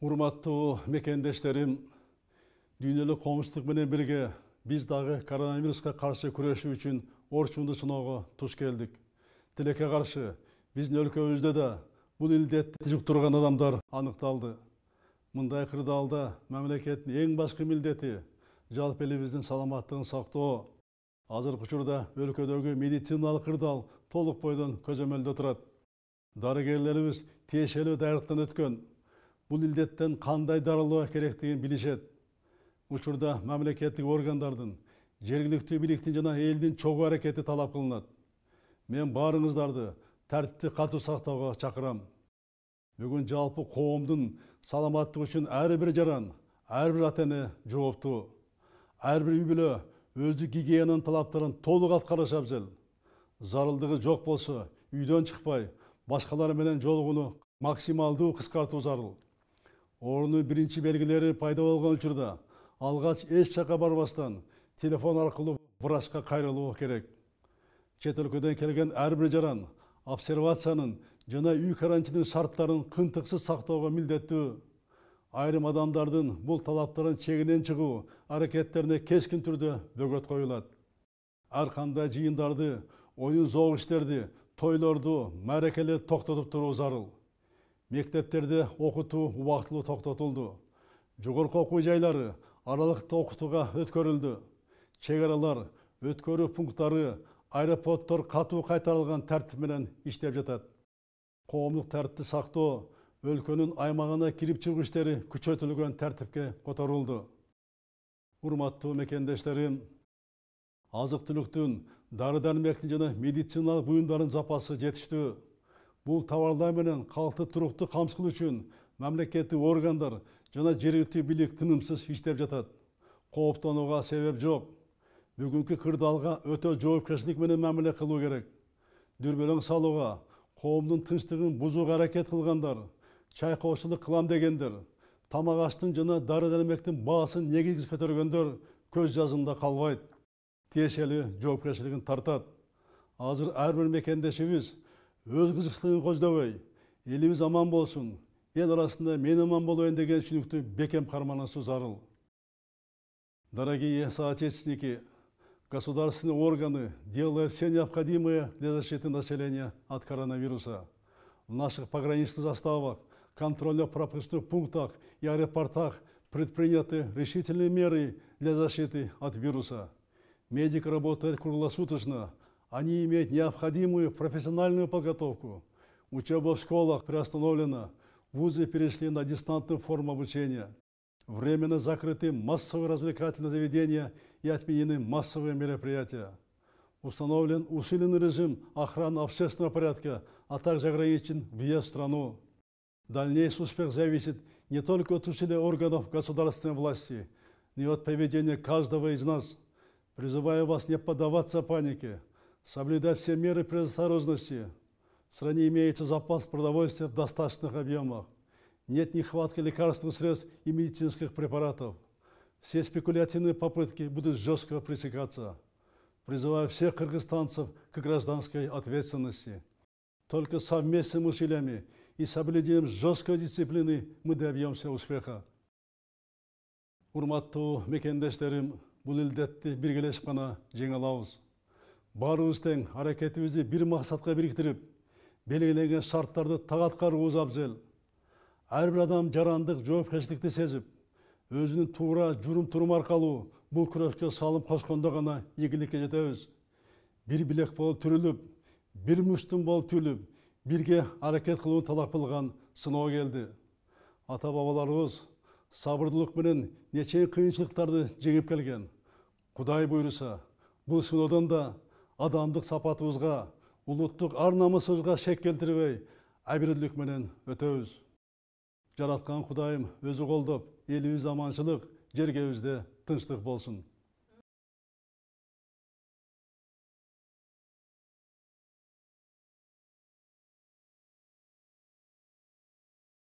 Урматтуу мекендештерим, дүйнөлүк коомчулук менен бирге биз дагы коронавируска каршы күрөшүү үчүн орчунду сыноого туш келдик. Тилекке каршы биздин өлкөбүздө да бул илдетти жуктурган адамдар аныкталды. Мындай кырдаалда мамлекеттин эң башкы милдети жалпы элибиздин саламаттыгын сактоо. Азыркы учурда өлкөдөгү медициналык кырдаал толук бойдон көзөмөлдө турат. Дарыгерлерибиз тиешелүү даярдыктан өткөн. Бул илдеттен кандай дарылоо керектигин билишет. Учурда мамлекеттик органдардын, жергиликтүү бийликтин жана элдин чогуу аракети талап кылынат. Мен баарыңыздарды тартипти катуу сактоого чакырам. Бүгүн жалпы коомдун саламаттыгы үчүн ар бир жаран, ар бир ата-эне жооптуу. Ар бир үй бүлө өздүк гигиенанын талаптарын толук аткарышы абзел. Зарылдыгы жок болсо, үйдөн чыкпай, башкалар менен жолугууну максималдуу кыскартуу зарыл. Оорунун биринчи белгилери пайда болгон учурда алгач эч жакка барбастан телефон аркылуу врачка кайрылуу керек. Чет өлкөдөн келген ар бир жаран обсервациянын жана үй карантинин шарттарын кынтыксыз сактоого милдеттүү. Айрым адамдардын бул талаптарын чегинен чыгуу аракеттерине кескин түрдө бөгөт коюлат. Ар кандай жыйындарды, оюн зоок иштерди, тойлорду, мааракелерди токтотуп туруу зарыл. Мектептерде окутуу убактылуу токтотулду. Жогорку окуу жайлары аралыкта окутууга өткөрүлдү. Чек аралар, өткөрүү пункттары, аэропорттор катуу кайтарылган тартип менен иштеп жатат. Коомдук тартипти сактоо, өлкөнүн аймагына кирип чыгуу иштери күчөтүлгөн тартипке которулду. Урматтуу мекендештерим, азык-түлүктүн, дары-дармектин жана медициналык буюмдардын запасы жетиштүү. Бул товарлар менен калкты туруктуу камсыздоо үчүн мамлекеттик органдар жана жергиликтүү бийлик тынымсыз иштеп жатат. Кооптонууга себеп жок. Бүгүнкү кырдаалга өтө жоопкерчилик менен мамиле кылуу керек. Дүрбөлөң салууга, коомдун тынчтыгын бузууга аракет кылгандар, чайкоочулук кылам дегендер, тамак аштын жана дары-дармектин баасын негизсиз көтөргөндөр көз жазымда калбайт. Тиешелүү жоопкерчилигин тартат. Азыр ар бир мекендешибиз өз кызыкчылыгын көздөбөй, элибиз аман болсун, эл арасында мен аман болоюн деген түшүнүктү бекем карманысы зарыл. Дорогие соотечественники, государственные органы делают все необходимое для защиты населения от коронавируса. В наших пограничных заставах, контрольно-пропускных пунктах и аэропортах предприняты решительные меры для защиты от вируса. Медики работают круглосуточно. Они имеют необходимую профессиональную подготовку. Учеба в школах приостановлена. Вузы перешли на дистанционную форму обучения. Временно закрыты массовые развлекательные заведения и отменены массовые мероприятия. Установлен усиленный режим охраны общественного порядка, а также ограничен въезд в страну. Дальнейший успех зависит не только от усилий органов государственной власти, но и от поведения каждого из нас. Призываю вас не поддаваться панике, соблюдать все меры предосторожности. В стране имеется запас продовольствия в достаточных объемах. Нет нехватки лекарственных средств и медицинских препаратов. Все спекулятивные попытки будут жестко пресекаться. Призываю всех кыргызстанцев к гражданской ответственности. Только совместными усилиями и соблюдением жесткой дисциплины мы добьемся успеха. Урматтуу мекендештерим, бул илдетти биргелешип гана жеңе алабыз. Баарыбыз тең аракетибизди бир максатка бириктирип, белгиленген шарттарды так аткарууубуз абзел. Ар бир адам жарандык жоопкерчиликти сезип, өзүнүн туура журум-турум аркылуу бул күрөшкө салым кошкондо гана ийгиликке жетебиз. Бир билек болуп түрүлүп, бир муштум болуп түйүлүп, бирге аракет кылуу талап кылган сыноо келди. Ата-бабаларыбыз сабырдуулук менен нече кыйынчылыктарды жеңип келген. Кудай буйруса, бул сыноодон да адамдык сапатыбызга, улуттук ар-намысыбызга шек келтирбей, абийирлик менен өтөбүз. Жараткан Кудайым өзү колдоп, элибизде аманчылык, жергебизде тынчтык болсун.